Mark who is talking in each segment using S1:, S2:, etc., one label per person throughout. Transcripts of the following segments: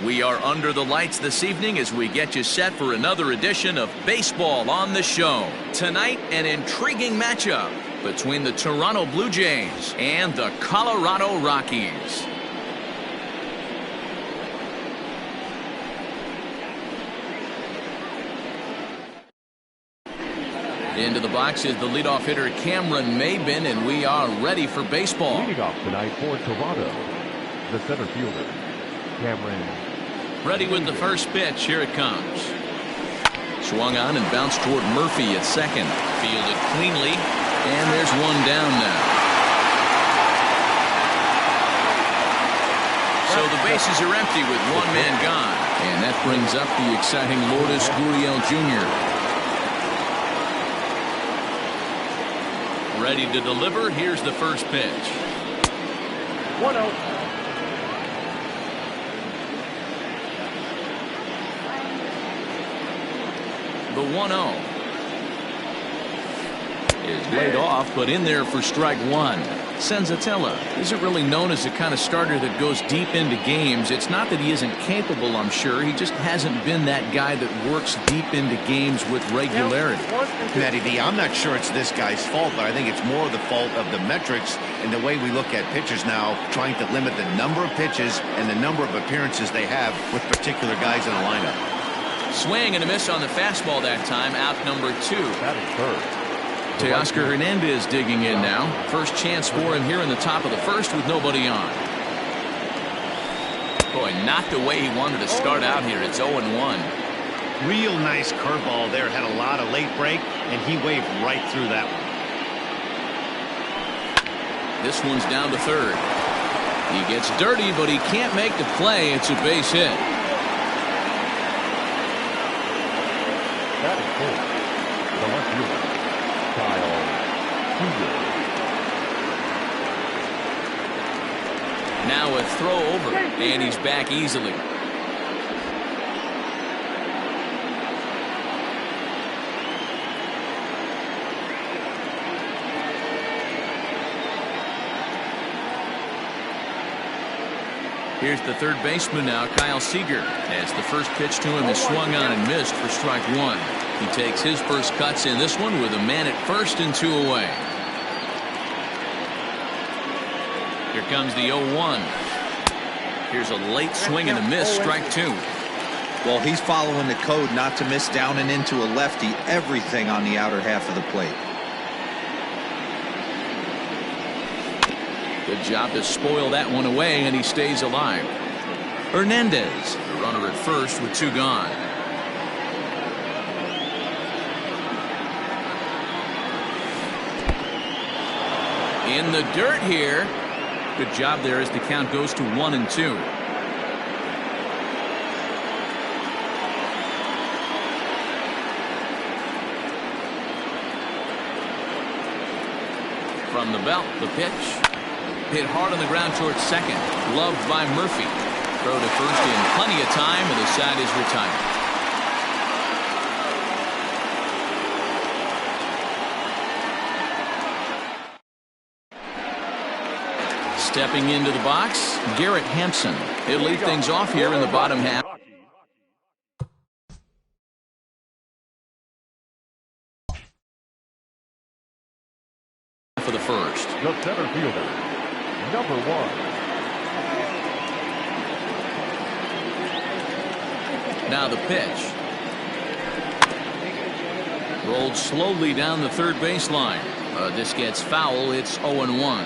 S1: We are under the lights this evening as we get you set for another edition of Baseball on the Show. Tonight, an intriguing matchup between the Toronto Blue Jays and the Colorado Rockies. Into the box is the leadoff hitter Cameron Maybin, and we are ready for baseball.
S2: Leading off tonight for Toronto, the center fielder, Cameron.
S1: Ready with the first pitch. Here it comes. Swung on and bounced toward Murphy at second. Fielded cleanly, and there's one down now. So the bases are empty with one man gone. And that brings up the exciting Lourdes Gurriel Jr. Ready to deliver. Here's the first pitch.
S2: 1-0.
S1: The 1-0 is laid off, but in there for strike one. Senzatella isn't really known as the kind of starter that goes deep into games. It's not that he isn't capable, I'm sure. He just hasn't been that guy that works deep into games with regularity.
S3: Matty V, I'm not sure it's this guy's fault, but I think it's more the fault of the metrics and the way we look at pitchers now, trying to limit the number of pitches and the number of appearances they have with particular guys in the lineup.
S1: Swing and a miss on the fastball that time. Out number 2.
S2: That is third.
S1: Teoscar Hernandez digging in now. First chance for him here in the top of the first with nobody on. Boy, not the way he wanted to start out here. It's 0-1.
S3: Real nice curveball there. Had a lot of late break, and he waved right through that one.
S1: This one's down to third. He gets dirty, but he can't make the play. It's a base hit.
S2: That is full. The left fielder, Kyle Seager.
S1: Now a throw over, and he's back easily. Here's the third baseman now, Kyle Seager, as the first pitch to him is swung on and missed for strike one. He takes his first cuts in this one with a man at first and 2 away. Here comes the 0-1. Here's a late swing and a miss, strike 2.
S4: Well, he's following the code not to miss down and into a lefty. Everything on the outer half of the plate.
S1: Good job to spoil that one away, and he stays alive. Hernandez, the runner at first with 2 gone. In the dirt here. Good job there as the count goes to 1-2. From the belt, the pitch. Hit hard on the ground towards second. Gloved by Murphy. Throw to first in plenty of time, and the side is retired. Stepping into the box, Garrett Hampson. He'll lead things off here in the bottom half. For the first.
S2: The center fielder, number 1.
S1: Now the pitch. Rolled slowly down the third baseline. This gets foul. It's 0-1.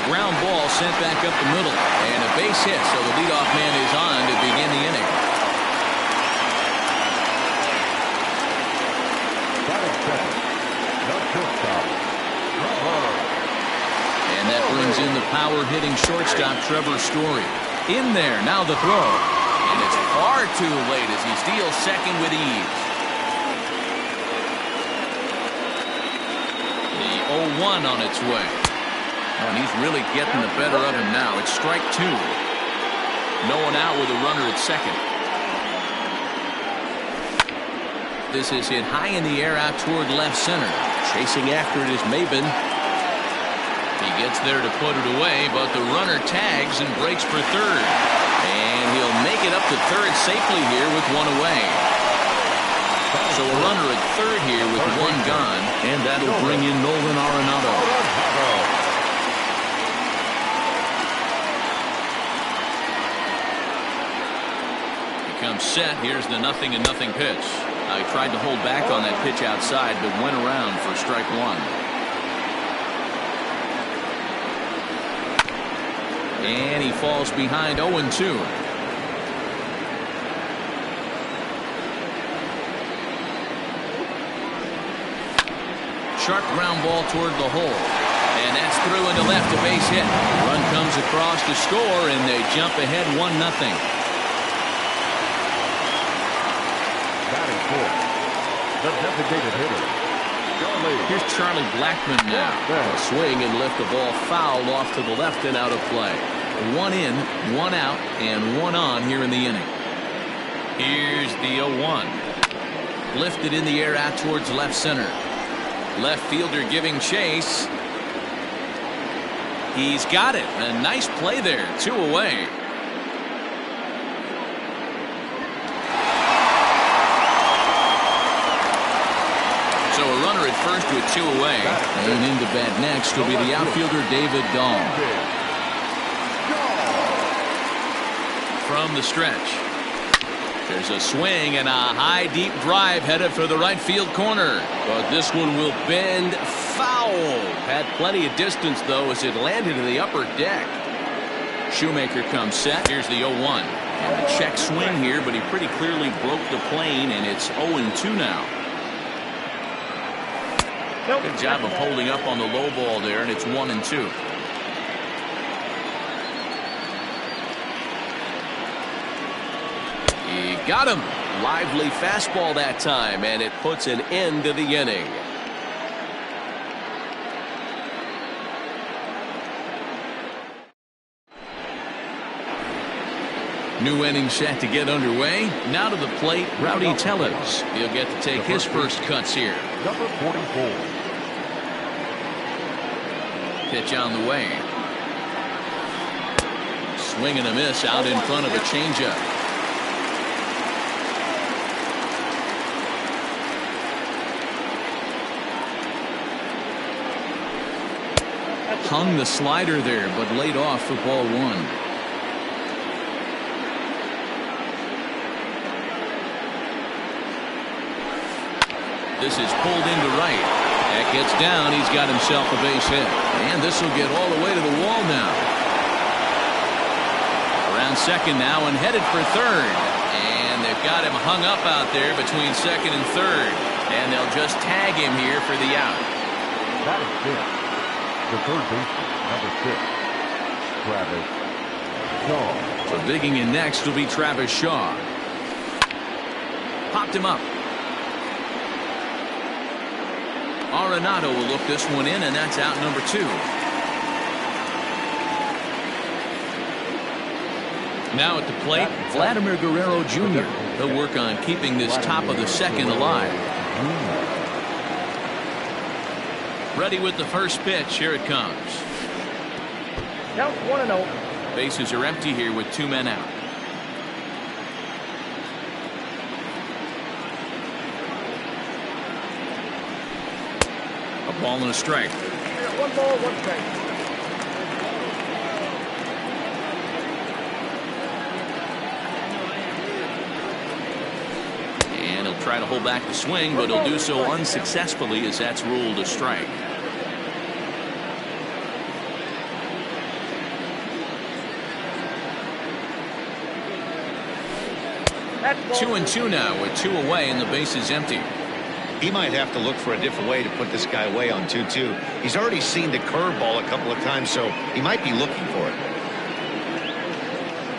S1: Ground ball sent back up the middle, and a base hit, so the leadoff man is on to begin the inning. And that brings in the power-hitting shortstop Trevor Story. In there, now the throw. And it's far too late as he steals second with ease. The 0-1 on its way. Oh, and he's really getting the better of him now. It's strike 2. No one out with a runner at second. This is hit high in the air out toward left center. Chasing after it is Maben. He gets there to put it away, but the runner tags and breaks for third. And he'll make it up to third safely here with one away. So a runner at third here with one gone, and that'll bring in Nolan Arenado. He comes set. Here's the 0-0 pitch. He tried to hold back on that pitch outside, but went around for strike one. And he falls behind 0-2. Sharp ground ball toward the hole. And that's through into left, a base hit. Run comes across to score, and they jump ahead 1-0.
S2: Batting fourth, the designated hitter, Charlie.
S1: Here's Charlie Blackmon now. A swing and lift the ball fouled off to the left and out of play. One in, one out, and one on here in the inning. Here's the 0-1. Lifted in the air out towards left center. Left fielder giving chase. He's got it. A nice play there. 2 away. So a runner at first with 2 away. And into bat next will be the outfielder David Dahl. From the stretch. There's a swing and a high deep drive headed for the right field corner. But this one will bend foul. Had plenty of distance though as it landed in the upper deck. Shoemaker comes set. Here's the 0-1. And a check swing here, but he pretty clearly broke the plane, and it's 0-2 now. Good job of holding up on the low ball there, and it's 1-2. He got him. Lively fastball that time, and it puts an end to the inning. New inning set to get underway. Now to the plate, Rowdy Tellez. He'll get to take his first cuts here.
S2: Number 44.
S1: Pitch on the way. Swing and a miss out in front of a changeup. Hung the slider there, but laid off for ball one. This is pulled into right. That gets down. He's got himself a base hit. And this will get all the way to the wall now. Around second now and headed for third. And they've got him hung up out there between second and third. And they'll just tag him here for the out.
S2: That is good. The third baseman, number 6, Travis Shaw.
S1: So digging in next will be Travis Shaw. Popped him up. Arenado will look this one in, and that's out number 2. Now at the plate, Vladimir Guerrero Jr. He'll work on keeping this top of the second alive. Ready with the first pitch. Here it comes.
S5: Count 1-0.
S1: Bases are empty here with 2 men out. A ball and a strike.
S5: 1 ball, 1 strike.
S1: And he'll try to hold back the swing, but he'll do so unsuccessfully as that's ruled a strike.
S5: That's
S1: 2-2 now with 2 away and the base is empty.
S3: He might have to look for a different way to put this guy away on 2-2. He's already seen the curveball a couple of times, so he might be looking for it.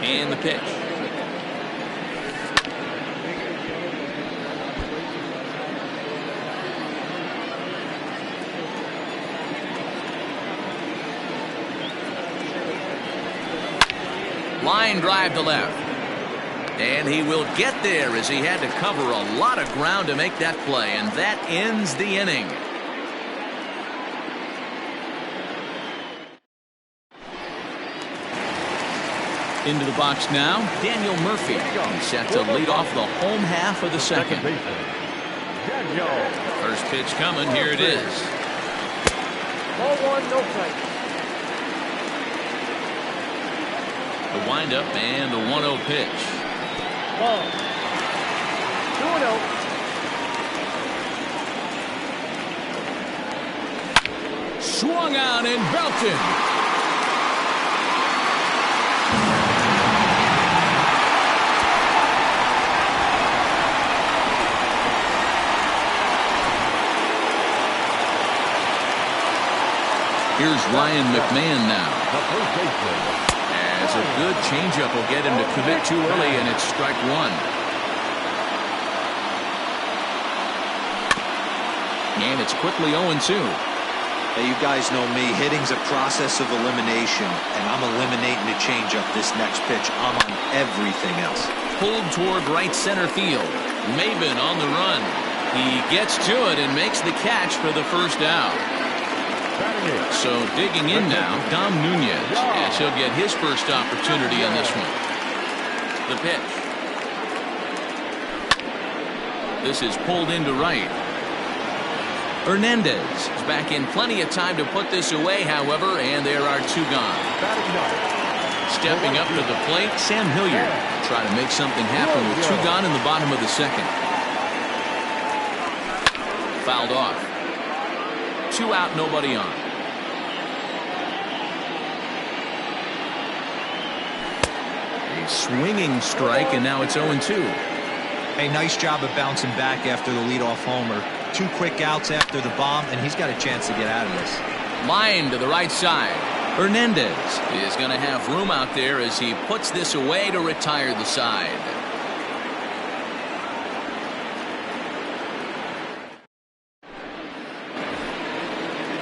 S1: And the pitch. Line drive to left. And he will get there as he had to cover a lot of ground to make that play, and that ends the inning. Into the box now, Daniel Murphy. He's set to lead off the home half of the second. First pitch coming. Here it is.
S5: Ball one, no strike.
S1: The windup and the 1-0 pitch.
S5: Ball. 2-0.
S1: Swung out and belted. Here's Ryan McMahon now. As a good changeup will get him to commit too early, and it's strike one. And it's quickly 0-2.
S4: Hey, you guys know me. Hitting's a process of elimination, and I'm eliminating the changeup this next pitch. I'm on everything else.
S1: Pulled toward right center field. Maben on the run. He gets to it and makes the catch for the first out. So digging in now, Dom Nunez, as he'll get his first opportunity on this one. The pitch. This is pulled into right. Hernandez is back in plenty of time to put this away, however, and there are two gone. Stepping up to the plate, Sam Hilliard. Try to make something happen with two gone in the bottom of the second. Fouled off. 2 out, nobody on. A swinging strike, and now it's 0-2.
S4: Hey, nice job of bouncing back after the leadoff homer. 2 quick outs after the bomb, and he's got a chance to get out of this.
S1: Line to the right side. Hernandez is going to have room out there as he puts this away to retire the side.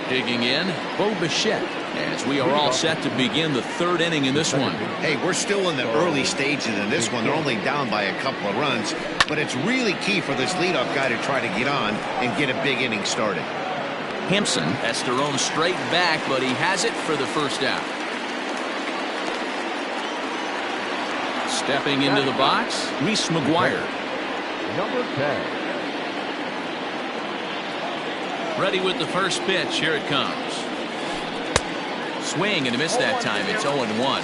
S1: Digging in, Bo Bichette, as we are all set to begin the third inning in this one.
S3: Hey, we're still in the early stages in this one. They're only down by a couple of runs, but it's really key for this leadoff guy to try to get on and get a big inning started.
S1: Hampson has to roam straight back, but he has it for the first out. Stepping into the box, Reese McGuire.
S2: Number 10.
S1: Ready with the first pitch. Here it comes. Swing and a miss that time. It's 0-1.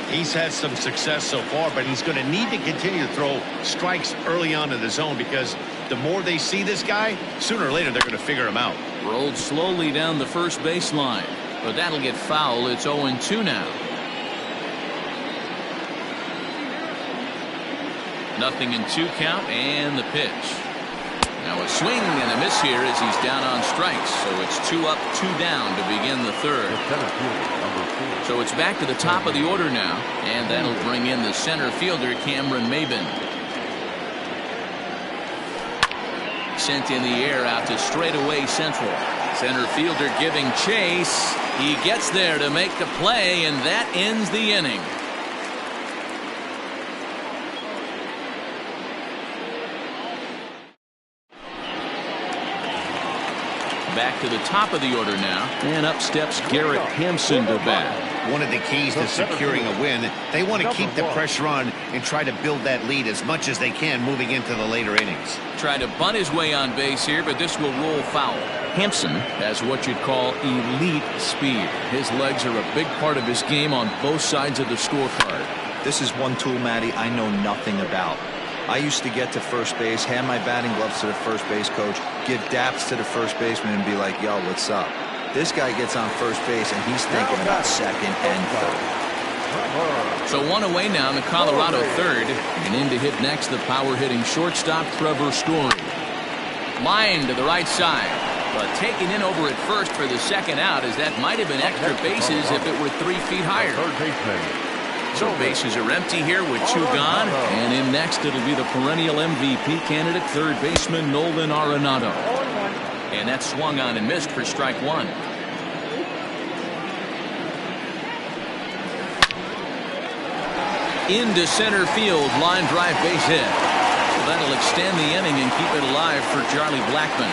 S3: He's had some success so far, but he's going to need to continue to throw strikes early on in the zone, because the more they see this guy, sooner or later they're going to figure him out.
S1: Rolled slowly down the first baseline, but that'll get foul. It's 0-2 now. Nothing in 2 count, and the pitch. Now a swing and a miss here as he's down on strikes. So it's 2 up, 2 down to begin the third. So it's back to the top of the order now, and that'll bring in the center fielder, Cameron Maben. Sent in the air out to straightaway central. Center fielder giving chase. He gets there to make the play, and that ends the inning. Back to the top of the order now, and up steps Garrett Hampson to bat.
S3: One of the keys to securing a win, they want to keep the pressure on and try to build that lead as much as they can moving into the later innings.
S1: Try to bunt his way on base here, but this will roll foul. Hampson has what you'd call elite speed. His legs are a big part of his game on both sides of the scorecard.
S4: This is one tool, Matty, I know nothing about. I used to get to first base, hand my batting gloves to the first base coach, give daps to the first baseman, and be like, yo, what's up? This guy gets on first base, and he's thinking about second and third.
S1: So one away now to Colorado third, and in to hit next the power-hitting shortstop Trevor Story. Line to the right side, but taken in over at first for the second out, as that might have been extra bases if it were 3 feet higher. So bases are empty here with 2 gone, and in next it'll be the perennial MVP candidate, third baseman Nolan Arenado. And that's swung on and missed for strike 1. Into center field, line drive base hit. So that'll extend the inning and keep it alive for Charlie Blackmon.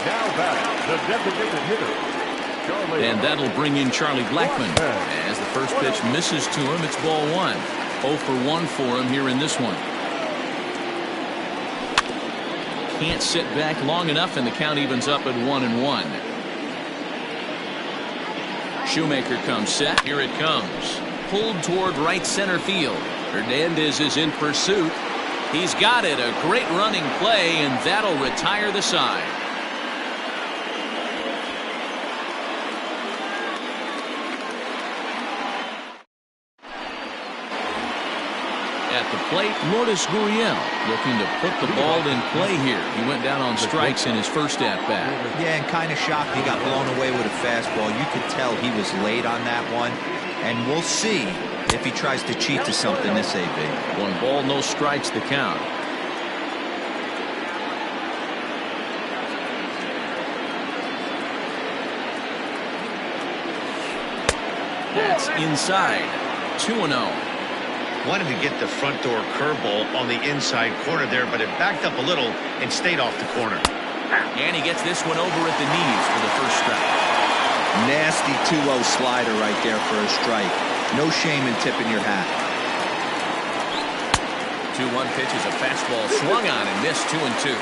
S2: Now batting, The designated hitter, Charlie.
S1: And that'll bring in Charlie Blackmon. As the first pitch misses to him, it's ball 1. 0 for 1 for him here in this one. Can't sit back long enough, and the count evens up at 1-1. Shoemaker comes set. Here it comes. Pulled toward right center field. Hernandez is in pursuit. He's got it. A great running play, and that'll retire the side. At the plate, Lourdes Gurriel looking to put the ball in play here. He went down on strikes in his first at-bat.
S4: Yeah, and kind of shocked he got blown away with a fastball. You could tell he was late on that one. And we'll see if he tries to cheat to something this AB.
S1: 1 ball, no strikes, the count. That's inside. 2-0.
S3: Wanted to get the front door curveball on the inside corner there, but it backed up a little and stayed off the corner.
S1: And he gets this one over at the knees for the first strike.
S4: Nasty 2-0 slider right there for a strike. No shame in tipping your hat.
S1: 2-1 pitch is a fastball swung on and missed. 2-2.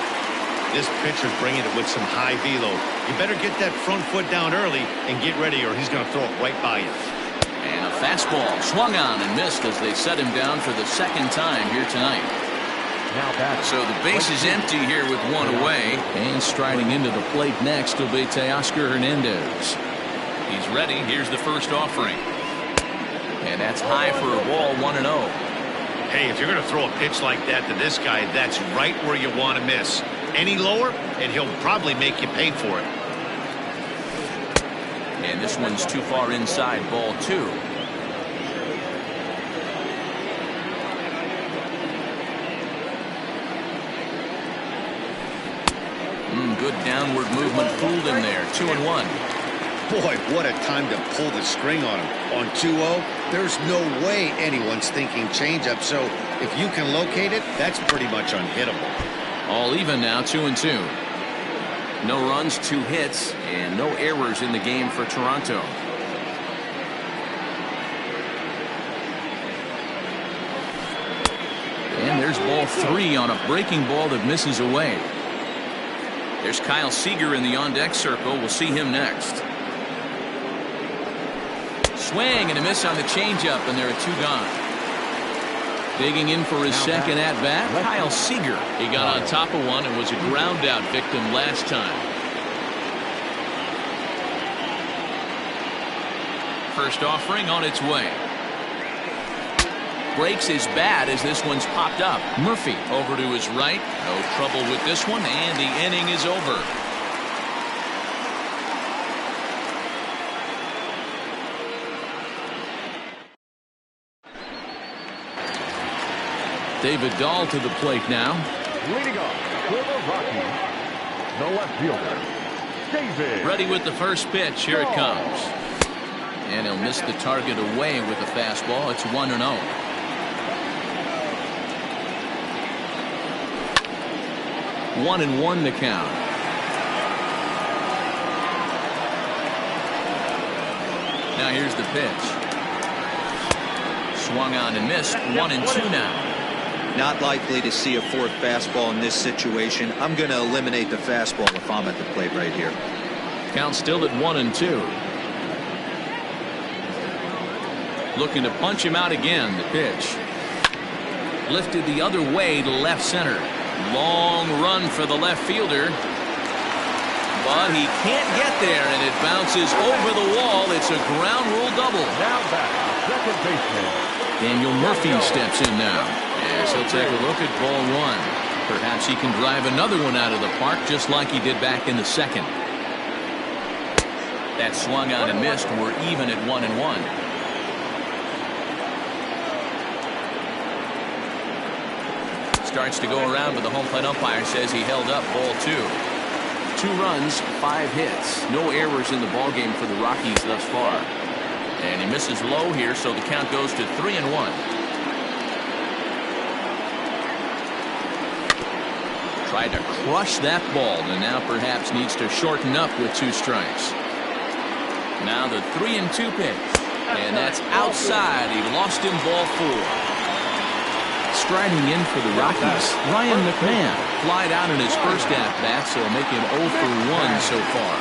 S3: This pitcher's bringing it with some high velo. You better get that front foot down early and get ready, or he's going to throw it right by you.
S1: And a fastball swung on and missed as they set him down for the second time here tonight. So the base is empty here with 1 away. And striding into the plate next will be Teoscar Hernandez. He's ready. Here's the first offering. And that's high for a ball. 1-0.
S3: Hey, if you're going to throw a pitch like that to this guy, that's right where you want to miss. Any lower, and he'll probably make you pay for it.
S1: And this one's too far inside. Ball 2. Good downward movement fooled him there. 2-1.
S3: Boy, what a time to pull the string on him. On 2-0, there's no way anyone's thinking changeup. So if you can locate it, that's pretty much unhittable.
S1: All even now. 2-2. No runs, 2 hits, and no errors in the game for Toronto. And there's ball 3 on a breaking ball that misses away. There's Kyle Seager in the on-deck circle. We'll see him next. Swing and a miss on the changeup, and there are 2 gone. Digging in for his second at-bat, Kyle Seager. He got on top of one and was a ground-out victim last time. First offering on its way. Breaks his bat as this one's popped up. Murphy over to his right. No trouble with this one, and the inning is over. David Dahl to the plate now.
S2: Leading off for the Rockies, the left fielder, David.
S1: Ready with the first pitch. Here it comes. And he'll miss the target away with a fastball. It's 1-0. One and 1 to count. Now here's the pitch. Swung on and missed. 1-2 now.
S4: Not likely to see a 4th fastball in this situation. I'm going to eliminate the fastball if I'm at the plate right here.
S1: Count still at 1-2. Looking to punch him out again. The pitch. Lifted the other way to left center. Long run for the left fielder. But he can't get there, and it bounces over the wall. It's a ground rule double.
S2: Now back, second baseman.
S1: Daniel Murphy steps in now. As he'll take a look at ball 1. Perhaps he can drive another one out of the park just like he did back in the second. That swung on and missed. We're even at 1-1. Starts to go around, but the home plate umpire says he held up ball 2. 2 runs, 5 hits. No errors in the ballgame for the Rockies thus far. And he misses low here, so the count goes to 3-1. Tried to crush that ball and now perhaps needs to shorten up with 2 strikes. Now the 3-2 pitch. And that's outside. He lost him ball 4. Striding in for the Rockies, Ryan McMahon flied out in his first at-bat, so make him 0 for 1 so far.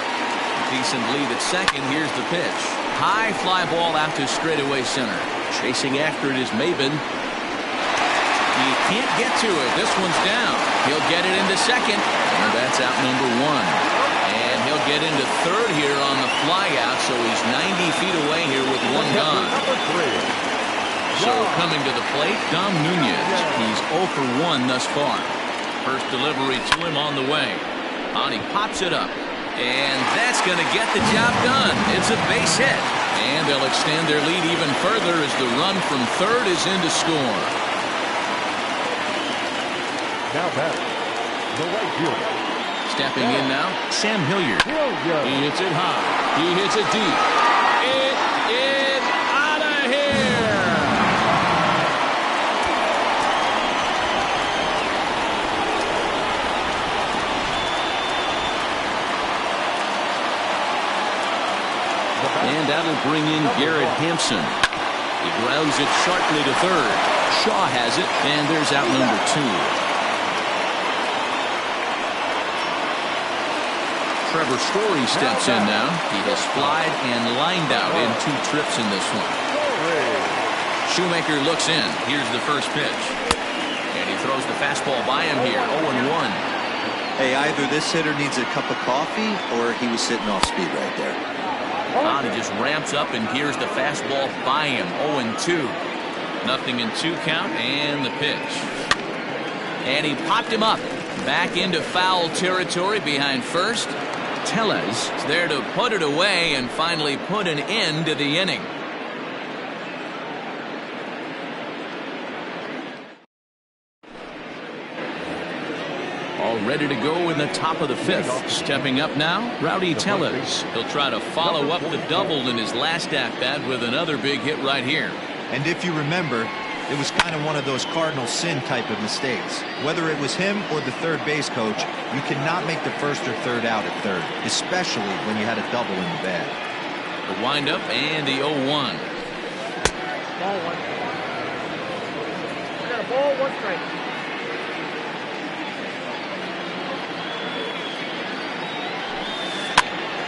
S1: Decent lead at second. Here's the pitch. High fly ball out to straightaway center. Chasing after it is Maben. He can't get to it. This one's down. He'll get it into second. And that's out number 1. And he'll get into third here on the fly out, so he's 90 feet away here with 1 gone. So coming to the plate, Dom Nunez. He's 0 for 1 thus far. First delivery to him on the way. And he pops it up. And that's going to get the job done. It's a base hit. And they'll extend their lead even further as the run from third is in to score.
S2: Now batting, the right fielder.
S1: Stepping in now, Sam Hilliard. He hits it high. He hits it deep. It is out of here. And that'll bring in Garrett Hampson. He grounds it sharply to third. Shaw has it, and there's out number 2. Trevor Story steps in now. He has flied and lined out in 2 trips in this one. Shoemaker looks in. Here's the first pitch. And he throws the fastball by him here. 0-1.
S4: Hey, either this hitter needs a cup of coffee or he was sitting off speed right there.
S1: He just ramps up, and here's the fastball by him. 0-2. Nothing in 2 count, and the pitch. And he popped him up. Back into foul territory behind first. Tellez is there to put it away and finally put an end to the inning. All ready to go in the top of the 5th. Stepping up now, Rowdy Tellez. He'll try to follow up the double in his last at-bat with another big hit right here.
S4: And if you remember, it was kind of one of those cardinal sin type of mistakes. Whether it was him or the third base coach, you cannot make the first or third out at third, especially when you had a double in the bag.
S1: The windup and the 0-1.
S5: Ball 1. I got a ball, 1 strike.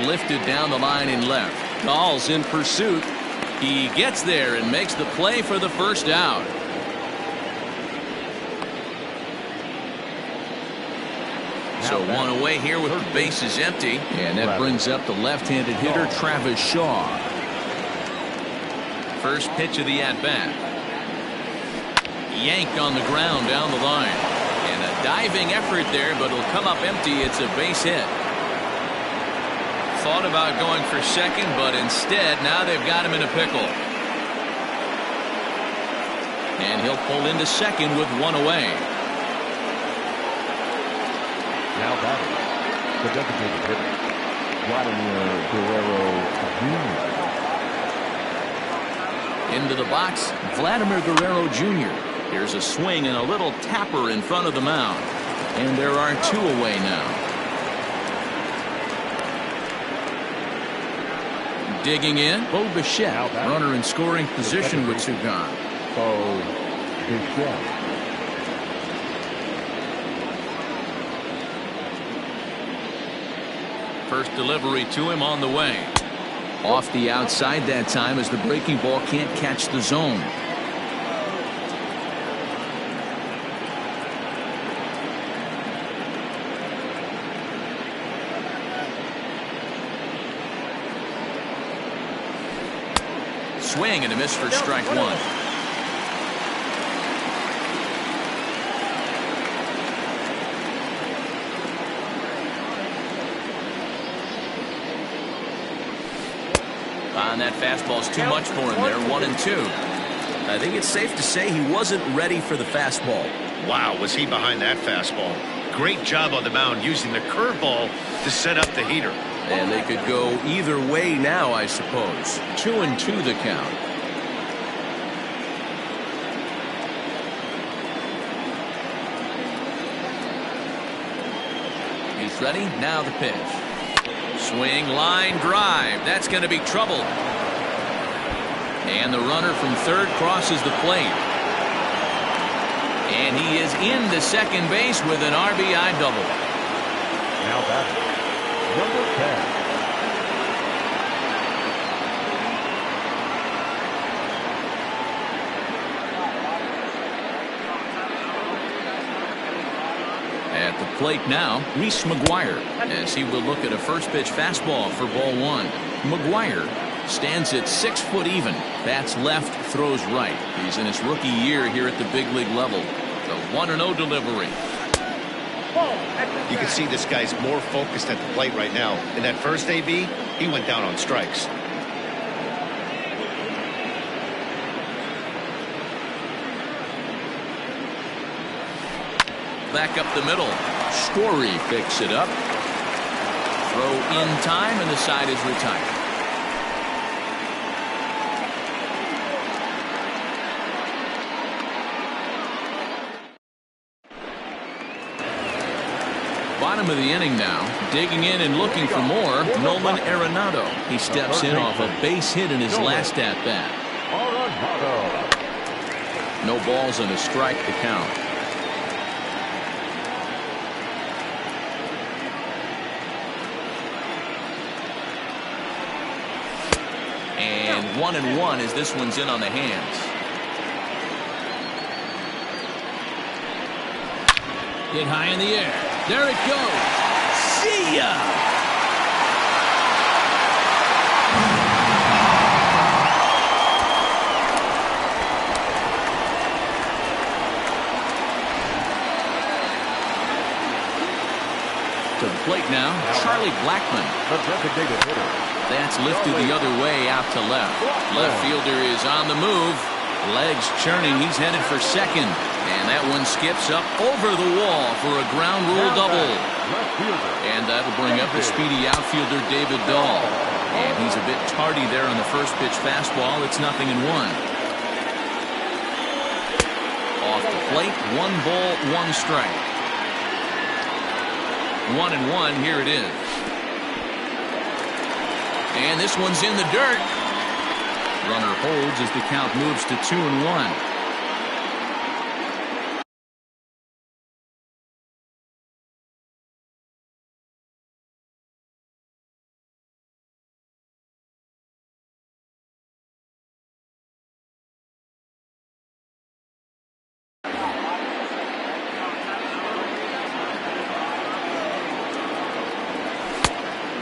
S1: Lifted down the line in left. Dahl's in pursuit. He gets there and makes the play for the first out. So 1 away here with the bases empty. And that brings up the left-handed hitter Travis Shaw. First pitch of the at-bat. Yanked on the ground down the line. And a diving effort there, but it'll come up empty. It's a base hit. Thought about going for second, but instead now they've got him in a pickle. And he'll pull into second with 1 away.
S2: Now batting, the designated hitter, Vladimir Guerrero Jr.
S1: Into the box, Vladimir Guerrero Jr. Here's a swing and a little tapper in front of the mound. And there are 2 away now. Digging in, Bo Bichette, runner in scoring position with 2 gone.
S2: Bo Bichette.
S1: First delivery to him on the way. Off the outside that time as the breaking ball can't catch the zone. Swing and a miss for strike 1. And that fastball's too much for him there. 1-2. I think it's safe to say he wasn't ready for the fastball.
S3: Wow, was he behind that fastball. Great job on the mound using the curveball to set up the heater.
S1: And they could go either way now, I suppose. 2-2 the count. Ready? Now the pitch. Swing, line, drive. That's going to be trouble. And the runner from third crosses the plate. And he is into second base with an RBI double.
S2: Now batting, number 10.
S1: At the plate now, Reese McGuire, as he will look at a first pitch fastball for ball one. McGuire stands at 6 foot even. Bats left, throws right. He's in his rookie year here at the big league level. The 1-0 delivery.
S3: You can see this guy's more focused at the plate right now. In that first AB, he went down on strikes.
S1: Back up the middle. Story picks it up. Throw in time, and the side is retired. Bottom of the inning now. Digging in and looking for more. Nolan Arenado. He steps in off a base hit in his last at-bat. No balls and a strike to count. And 1-1 as this one's in on the hands. Hit high in the air. There it goes. See ya! To the plate now, Charlie Blackmon.
S2: The designated hitter.
S1: That's lifted the other way out to left. Left fielder is on the move. Legs churning. He's headed for second. And that one skips up over the wall for a ground rule double. And that'll bring up the speedy outfielder David Dahl. And he's a bit tardy there on the first pitch fastball. It's 0-1. Off the plate, 1 ball, 1 strike. 1-1, here it is. And this one's in the dirt. Runner holds as the count moves to 2-1.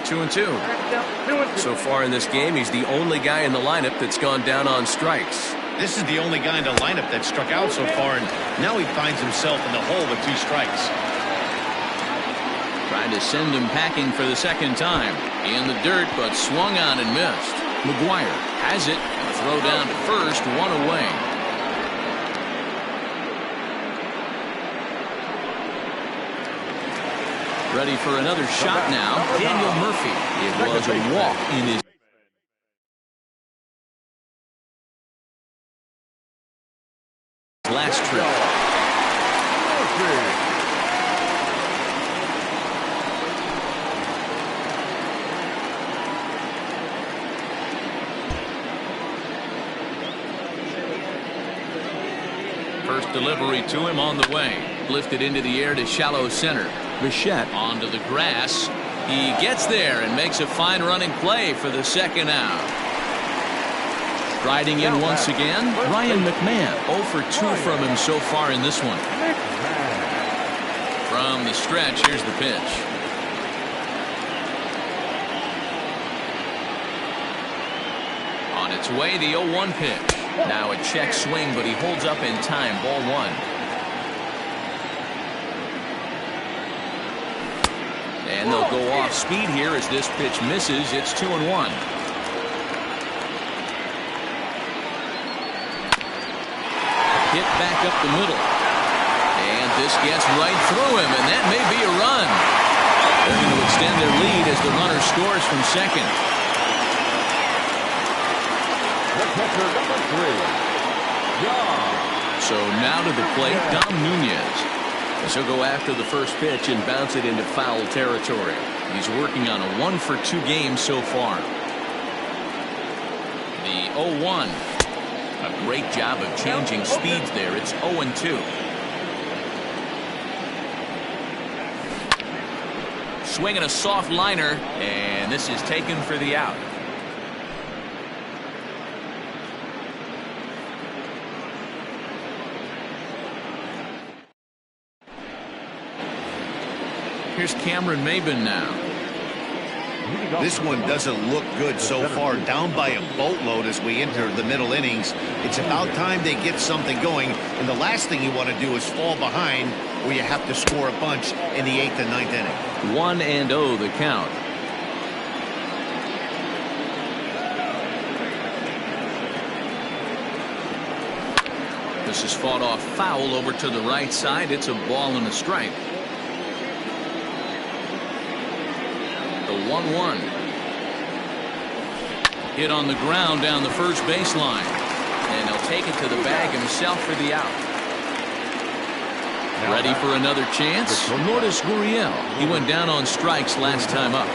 S1: Two and two. So far in this game, he's the only guy in the lineup that's gone down on strikes.
S3: This is the only guy in the lineup that struck out so far, and now he finds himself in the hole with 2 strikes.
S1: Trying to send him packing for the second time. In the dirt, but swung on and missed. McGuire has it. A throw down to first, 1 away. Ready for another shot now. Daniel Murphy. It was a walk in his last trip. First delivery to him on the way. Lifted into the air to shallow center. Bichette onto the grass. He gets there and makes a fine running play for the second out. Riding in once again, Ryan McMahon. 0 for 2 from him so far in this one. From the stretch, here's the pitch. On its way, the 0-1 pitch. Now a check swing, but he holds up in time. Ball 1. And they'll go off speed here as this pitch misses. It's 2-1. Hit back up the middle. And this gets right through him, and that may be a run. They're going to extend their lead as the runner scores from second.
S2: The catcher, number 3, John.
S1: So now to the plate, Dom Nunez. So go after the first pitch and bounce it into foul territory. He's working on a 1-for-2 game so far. The 0-1. A great job of changing speeds there. It's 0-2. Swinging a soft liner, and this is taken for the out. Here's Cameron Maben now.
S3: This one doesn't look good so far. Down by a boatload as we enter the middle innings. It's about time they get something going. And the last thing you want to do is fall behind where you have to score a bunch in the 8th and 9th inning.
S1: 1-0 the count. This is fought off foul over to the right side. It's a ball and a strike. The 1-1. Hit on the ground down the first baseline. And he'll take it to the bag himself for the out. Ready for another chance? Lourdes Gurriel. He went down on strikes last time up.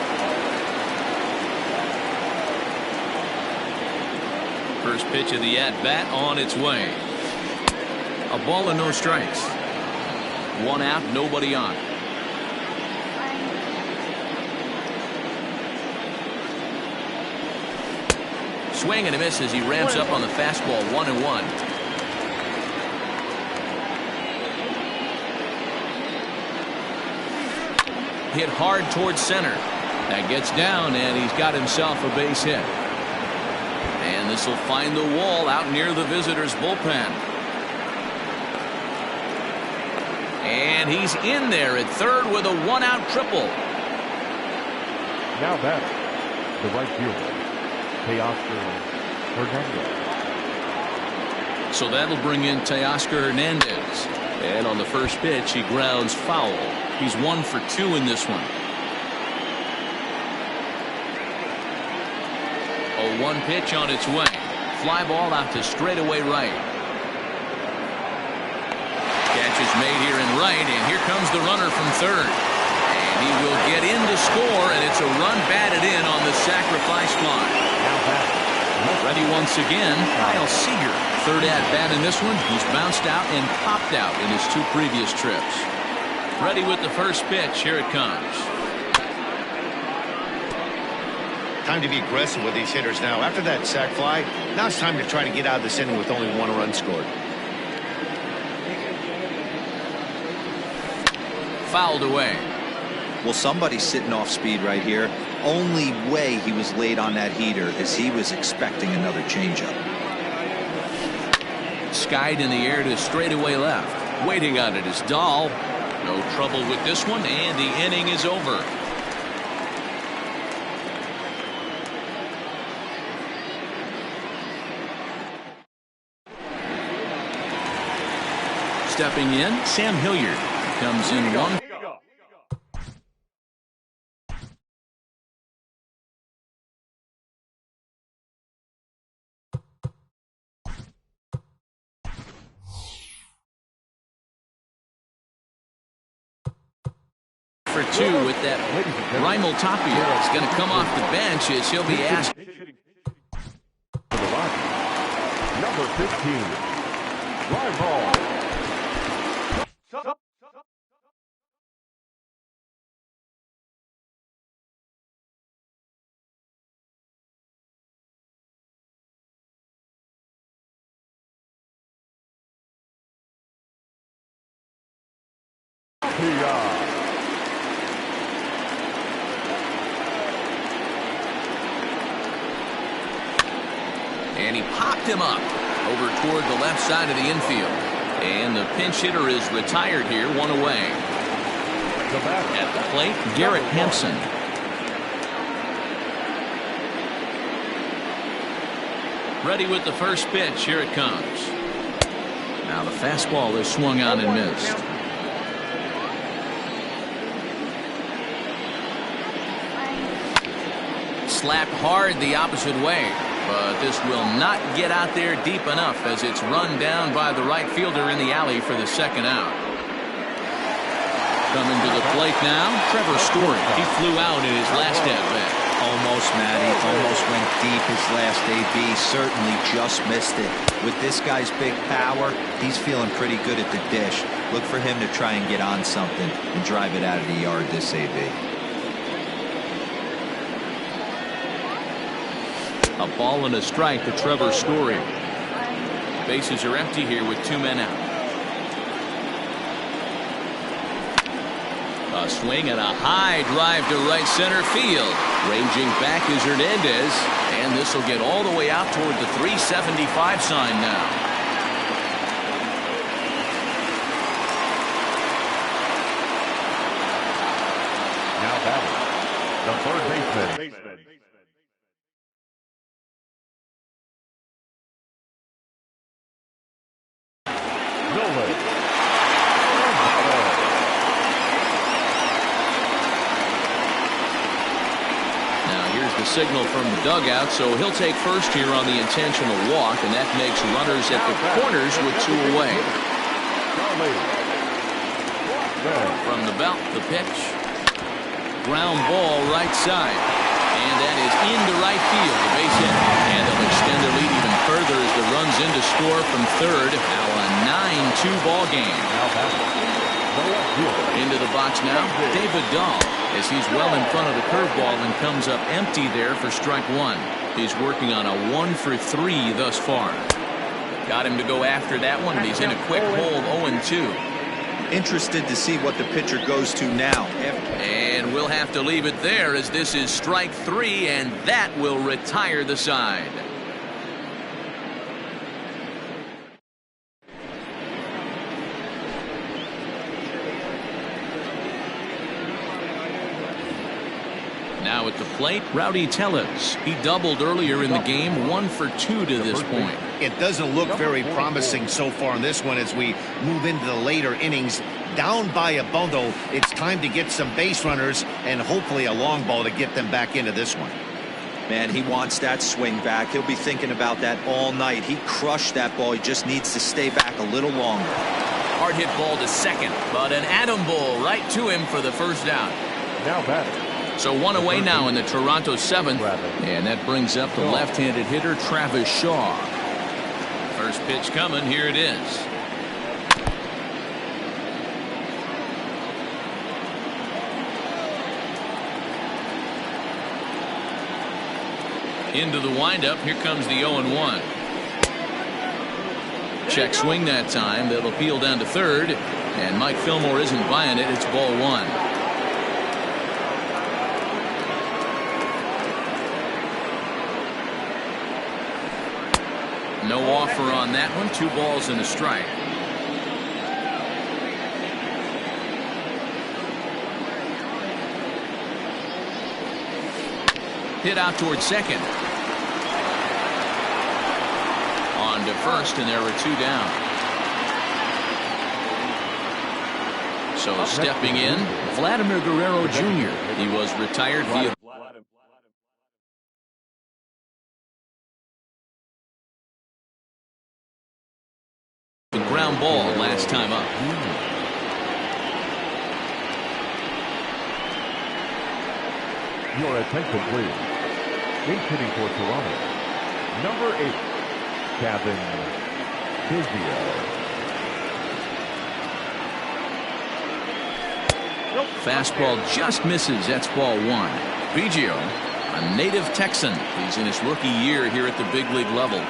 S1: First pitch of the at-bat on its way. A ball and no strikes. 1 out, nobody on. Swing and a miss as he ramps up on the fastball. 1-1. Hit hard towards center. That gets down, and he's got himself a base hit. And this will find the wall out near the visitors' bullpen. And he's in there at third with a 1-out triple.
S2: Now batting, the right fielder, Teoscar Hernandez.
S1: So that'll bring in Teoscar Hernandez. And on the first pitch, he grounds foul. He's 1 for 2 in this one. 0-1 pitch on its way. Fly ball out to straightaway right. Catch is made here in right, and here comes the runner from third. And he will get in to score, and it's a run batted in on the sacrifice fly. Ready once again, Kyle Seager. Third at-bat in this one. He's bounced out and popped out in his 2 previous trips. Ready with the first pitch. Here it comes.
S3: Time to be aggressive with these hitters now. After that sac fly, now it's time to try to get out of this inning with only 1 run scored.
S1: Fouled away.
S4: Well, somebody's sitting off speed right here. Only way he was late on that heater is he was expecting another changeup.
S1: Skied in the air to straightaway left. Waiting on it is Dahl. No trouble with this one, and the inning is over. Stepping in, Sam Hilliard comes in 1. For 2 with that. Raimel Tapia is going to come off the bench as he'll be asked.
S2: Number 15, fly ball.
S1: And he popped him up over toward the left side of the infield. And the pinch hitter is retired here, 1 away. At the plate, Garrett Hampson. Ready with the first pitch. Here it comes. Now the fastball is swung on and missed. Slapped hard the opposite way. But this will not get out there deep enough as it's run down by the right fielder in the alley for the 2nd out. Coming to the plate now, Trevor Story. He flew out in his last at-bat.
S4: Almost, Matty. Almost went deep his last AB. Certainly just missed it. With this guy's big power, he's feeling pretty good at the dish. Look for him to try and get on something and drive it out of the yard this AB.
S1: A ball and a strike to Trevor Story. Bases are empty here with 2 men out. A swing and a high drive to right center field. Ranging back is Hernandez, and this will get all the way out toward the 375 sign now.
S2: Now batting, the third baseman.
S1: The signal from the dugout, so he'll take first here on the intentional walk, and that makes runners at the corners with 2 away. From the belt, the pitch. Ground ball right side, and that is into right field, the base hit, and they'll extend their lead even further as the runs in to score from third. Now a 9-2 ball game. Into the box now, David Dahl, as he's well in front of the curveball and comes up empty there for strike 1. He's working on a 1-for-3 thus far. Got him to go after that one, and he's in a quick hold 0-2.
S4: Interested to see what the pitcher goes to now.
S1: And we'll have to leave it there as this is strike 3, and that will retire the side. Now at the plate, Rowdy Tellez. He doubled earlier in the game, 1-for-2 to this point.
S3: It doesn't look very promising so far in this one as we move into the later innings. Down by a bundle, it's time to get some base runners and hopefully a long ball to get them back into this one.
S4: Man, he wants that swing back. He'll be thinking about that all night. He crushed that ball. He just needs to stay back a little longer.
S1: Hard hit ball to second, but an atom ball right to him for the first out.
S2: Now batting.
S1: So 1 away now in the Toronto 7th, and that brings up the left-handed hitter Travis Shaw. First pitch coming, here it is. Into the windup, here comes the 0-1. Check swing that time, that'll peel down to third, and Mike Fillmore isn't buying it, it's ball 1. No offer on that one. 2 balls and a strike. Hit out towards second. On to first, and there are 2 down. So stepping in, Vladimir Guerrero Jr. He was retired via ground ball last time up.
S2: Your attention, please. Base hitting for Toronto, number 8, Kevin Biggio.
S1: Fastball just misses. That's ball 1. Biggio, a native Texan. He's in his rookie year here at the big league level.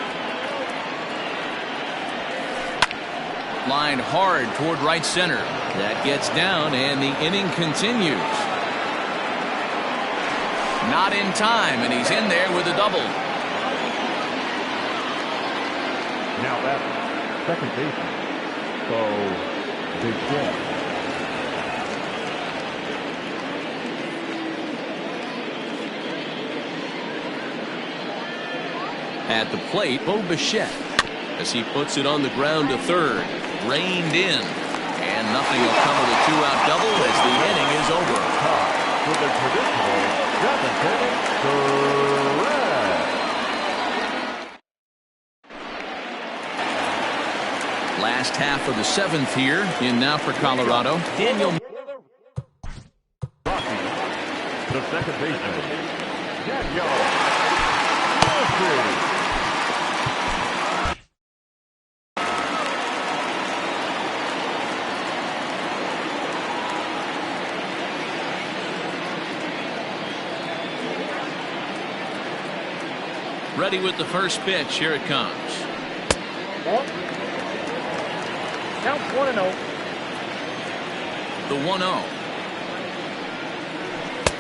S1: Lined hard toward right center. That gets down, and the inning continues. Not in time, and he's in there with a double.
S2: Now that's second baseman, so Biggio.
S1: At the plate, Bo Bichette, as he puts it on the ground to third. Reined in, and nothing will come of the 2-out double as the inning is over.
S2: For the traditional 7th
S1: Last half of the 7th here in now for Colorado. Daniel
S2: The second baseman, Daniel.
S1: Ready with the first pitch. Here it comes.
S5: Ball. Count 1-0.
S1: The 1-0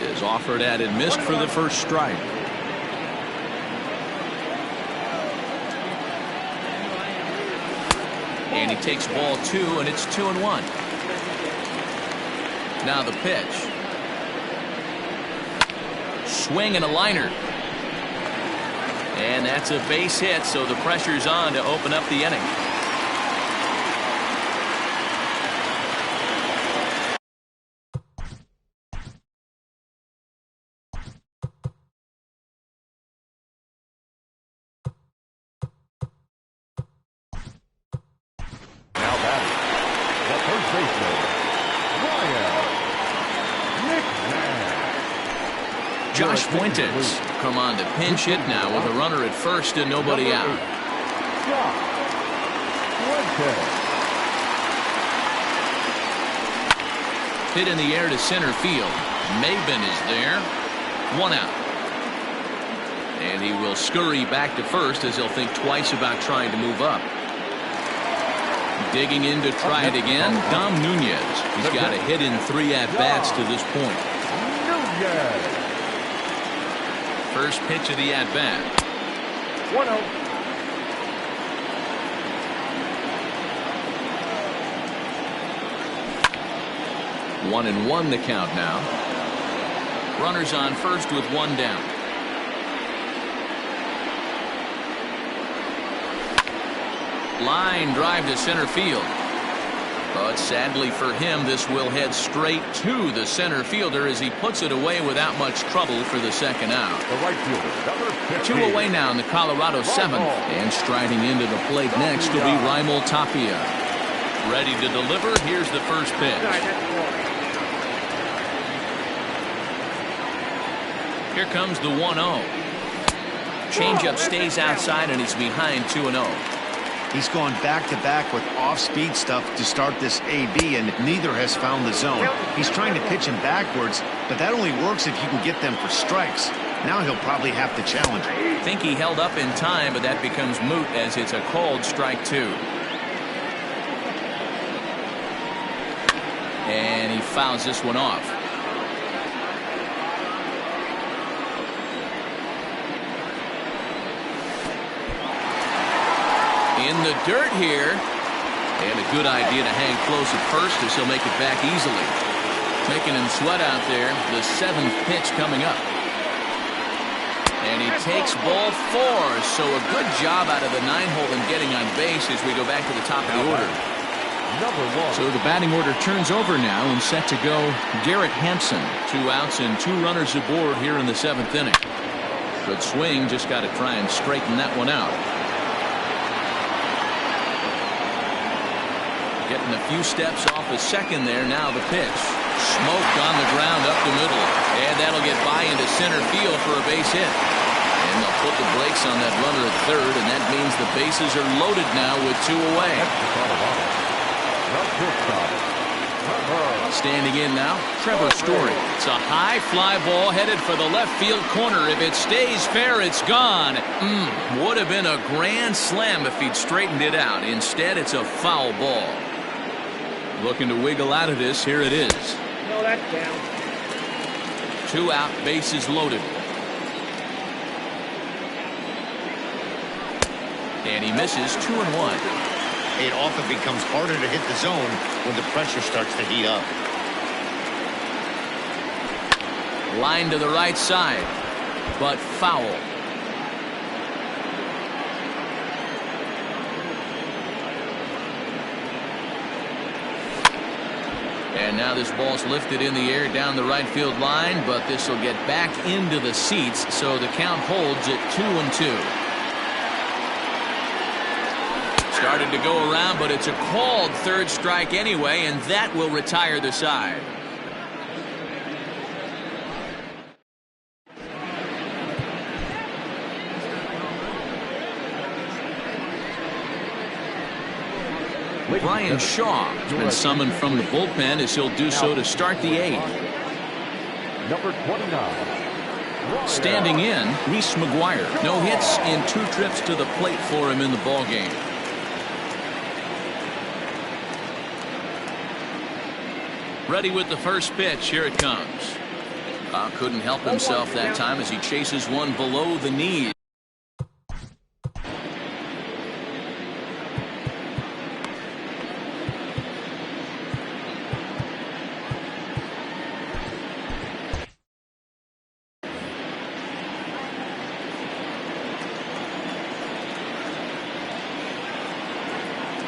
S1: is offered at and missed for the first strike. And he takes ball 2, and it's 2-1. Now the pitch. Swing and a liner. And that's a base hit, so the pressure's on to open up the inning.
S2: Now batting, the first baseman, Ryan.
S1: Josh Fuentes come on to pinch hit now with a runner at first and nobody out. Hit in the air to center field. Maben is there. 1 out. And he will scurry back to first as he'll think twice about trying to move up. Digging in to try it again, Dom Nunez. He's got a hit in 3 at-bats to this point. First pitch of the at-bat.
S5: 1-0.
S1: One and one the count now. Runners on first with 1 down. Line drive to center field. But sadly for him, this will head straight to the center fielder as he puts it away without much trouble for the second out.
S2: The right fielder, number 15.
S1: 2 away now in the Colorado 7th. And striding into the plate next will be Raimel Tapia. Ready to deliver. Here's the first pitch. Here comes the 1-0. Changeup stays outside and he's behind 2-0.
S3: He's gone back-to-back with off-speed stuff to start this AB, and neither has found the zone. He's trying to pitch him backwards, but that only works if you can get them for strikes. Now he'll probably have to challenge him.
S1: I think he held up in time, but that becomes moot as it's a called strike 2. And he fouls this one off. In the dirt here, and a good idea to hang close at first as he'll make it back easily. Making him sweat out there. The 7th pitch coming up, and he takes ball 4. So a good job out of the 9-hole in getting on base as we go back to the top of the order.
S2: Number 1.
S1: So the batting order turns over now and set to go Garrett Hampson. 2 outs and 2 runners aboard here in the 7th inning. Good swing, just got to try and straighten that one out. Getting a few steps off a second there. Now the pitch. Smoked on the ground up the middle. And that'll get by into center field for a base hit. And they'll put the brakes on that runner at third, and that means the bases are loaded now with 2 away. Standing in now, Trevor Story. It's a high fly ball headed for the left field corner. If it stays fair, it's gone. Would have been a grand slam if he'd straightened it out. Instead, it's a foul ball. Looking to wiggle out of this. Here it is.
S5: No, that's down.
S1: 2 out, bases loaded. And he misses 2-1.
S3: It often becomes harder to hit the zone when the pressure starts to heat up.
S1: Line to the right side, but foul. And now this ball's lifted in the air down the right field line, but this will get back into the seats, so the count holds at 2-2. Started to go around, but it's a called 3rd strike anyway, and that will retire the side. Brian Shaw has been summoned from the bullpen as he'll do so to start the 8th.
S2: Number 29.
S1: Standing in, Reese McGuire. No hits in 2 trips to the plate for him in the ballgame. Ready with the first pitch. Here it comes. Couldn't help himself that time as he chases one below the knee.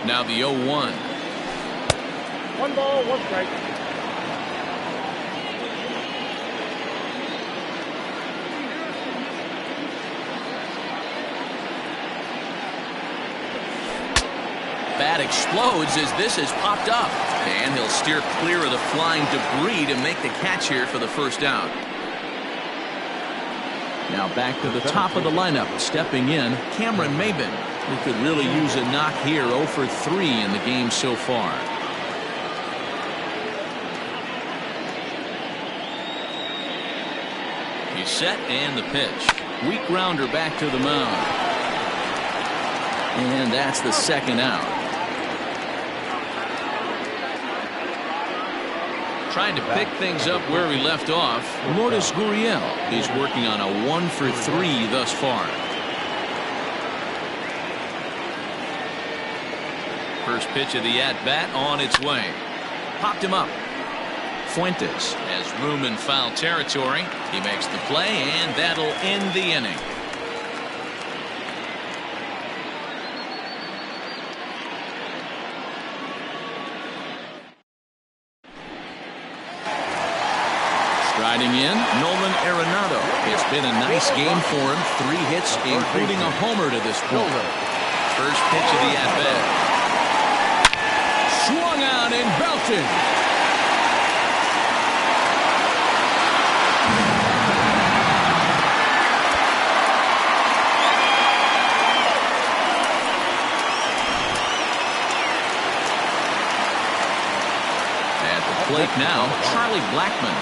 S1: Now the 0-1.
S5: 1 ball, 1 strike.
S1: Bat explodes as this has popped up. And he'll steer clear of the flying debris to make the catch here for the first out. Now back to the top of the lineup. Stepping in, Cameron Maybin, who could really use a knock here. 0 for 3 in the game so far. He's set and the pitch. Weak grounder back to the mound. And that's the second out. Trying to pick things up where we left off. Lourdes Gurriel is working on a 1 for 3 thus far. First pitch of the at-bat on its way. Popped him up. Fuentes has room in foul territory. He makes the play, and that'll end the inning. Striding in, Nolan Arenado. It's been a nice game for him. 3 hits, including a homer to this point. First pitch of the at-bat. Swung out and belted. At the plate now, Charlie Blackmon.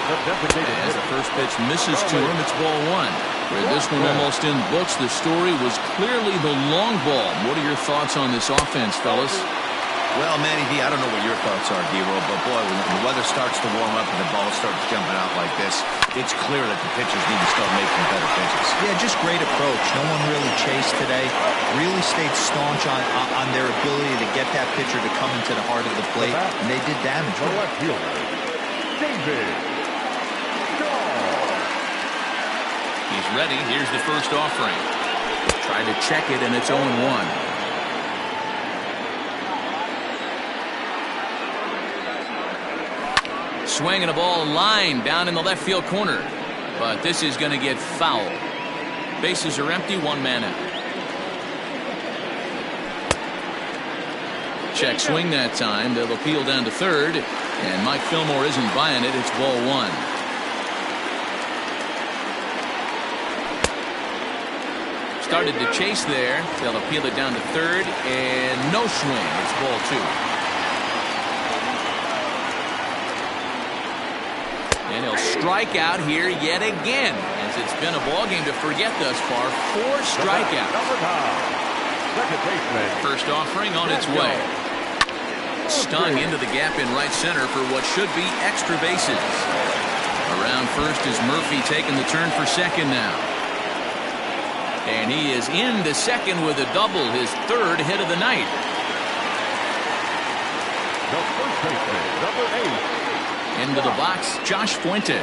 S1: As the first pitch misses to him, it's ball 1. With this one almost in books, the story was clearly the long ball. What are your thoughts on this offense, fellas?
S3: Well, Manny V, I don't know what your thoughts are, D-Roll, but boy, when the weather starts to warm up and the ball starts jumping out like this, it's clear that the pitchers need to start making better pitches.
S4: Yeah, just great approach. No one really chased today. Really stayed staunch on their ability to get that pitcher to come into the heart of the plate, and they did damage.
S2: The left fielder, David.
S1: He's ready. Here's the first offering. Tried to check it, and it's 0-1. Swinging a ball line down in the left field corner. But this is going to get foul. Bases are empty, 1 man out. Check swing that time. They'll appeal down to third. And Mike Fillmore isn't buying it. It's ball 1. Started to chase there. They'll appeal it down to third. And no swing. It's ball 2. And he'll strike out here yet again, as it's been a ball game to forget thus far. 4 strikeouts. First offering on its way. Stung into the gap in right center for what should be extra bases. Around first is Murphy taking the turn for second now. And he is into second with a double, his 3rd hit of the night.
S2: The first baseman, number 8.
S1: Into the box, Josh Fuentes,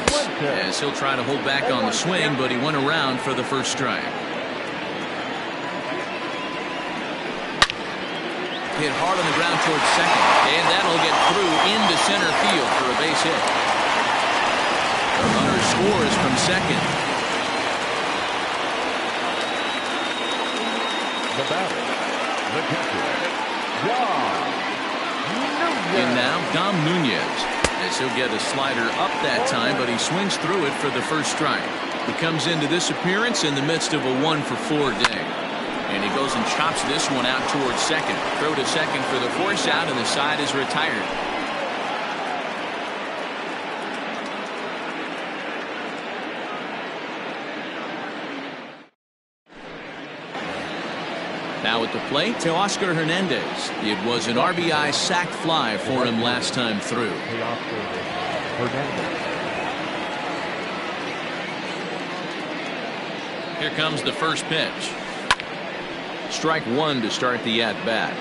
S1: as he'll try to hold back on the swing, but he went around for the first strike. Hit hard on the ground towards second, and that'll get through into center field for a base hit. The runner scores from second.
S2: The batter, the catcher, Dom Nunez.
S1: And now Dom Nunez, as he'll get a slider up that time, but he swings through it for the first strike. He comes into this appearance in the midst of a 1 for 4 day. And he goes and chops this one out towards second. Throw to second for the force out, and the side is retired. Now at the plate, Teoscar Hernandez. It was an RBI sac fly for him last time through. Here comes the first pitch. Strike one to start the at-bat.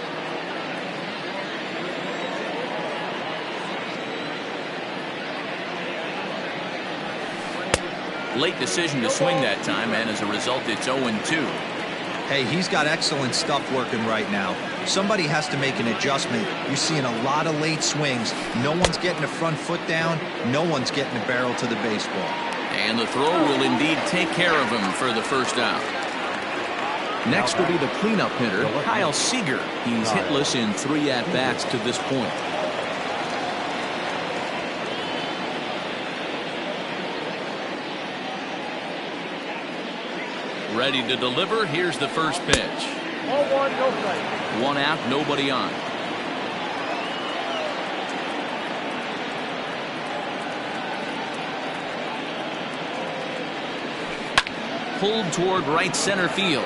S1: Late decision to swing that time, and as a result, it's 0-2.
S4: Hey, he's got excellent stuff working right now. Somebody has to make an adjustment. You're seeing a lot of late swings. No one's getting the front foot down. No one's getting the barrel to the baseball.
S1: And the throw will indeed take care of him for the first out. Next will be the cleanup hitter, Kyle Seager. He's hitless in 3 at-bats to this point. Ready to deliver. Here's the first pitch.
S5: 0-1, no strike.
S1: 1 out, nobody on. Pulled toward right center field.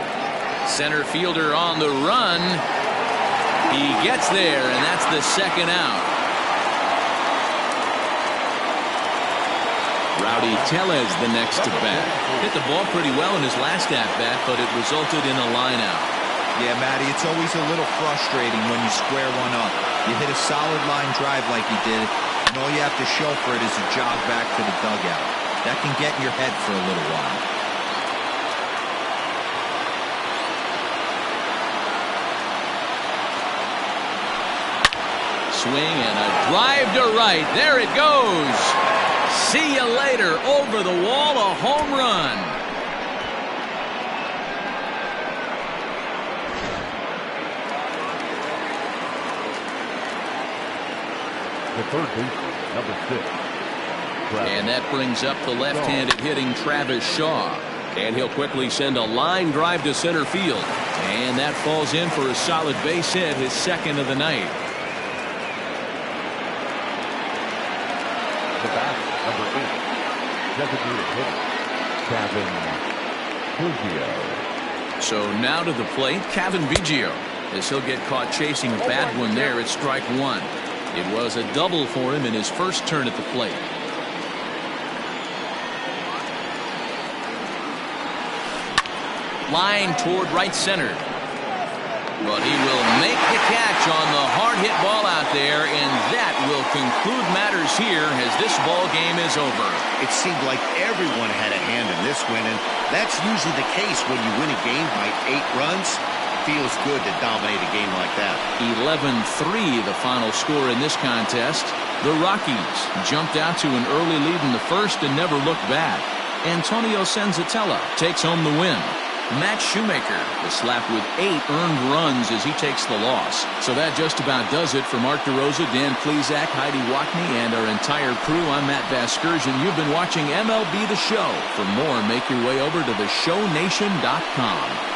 S1: Center fielder on the run. He gets there, and that's the second out. Rowdy Tellez the next to bat. Hit the ball pretty well in his last at-bat, but it resulted in a line out.
S4: Yeah, Matty, it's always a little frustrating when you square one up. You hit a solid line drive like he did, and all you have to show for it is a jog back to the dugout. That can get in your head for a little while.
S1: Swing and a drive to right. There it goes. See you later. Over the wall, a home run.
S2: The third baseman, number 6.
S1: And that brings up the left-handed hitting Travis Shaw. And he'll quickly send a line drive to center field. And that falls in for a solid base hit, his second of the night.
S2: The bat, number 8, designated hitter, Cavan Biggio.
S1: So now to the plate, Cavan Biggio, as he'll get caught chasing a bad one there at strike one. It was a double for him in his first turn at the plate. Line toward right center. But he will make the catch on the hard hit ball out there, and that will conclude matters here as this ball game is over.
S3: It seemed like everyone had a hand in this win, and that's usually the case when you win a game by 8 runs. Feels good to dominate a game like that.
S1: 11-3 the final score in this contest. The Rockies jumped out to an early lead in the first and never looked back. Antonio Senzatella takes home the win. Matt Shoemaker is slapped with 8 earned runs as he takes the loss. So that just about does it for Mark DeRosa, Dan Plesac, Heidi Wackney, and our entire crew. I'm Matt Vasgersian. You've been watching MLB The Show. For more, make your way over to theshownation.com.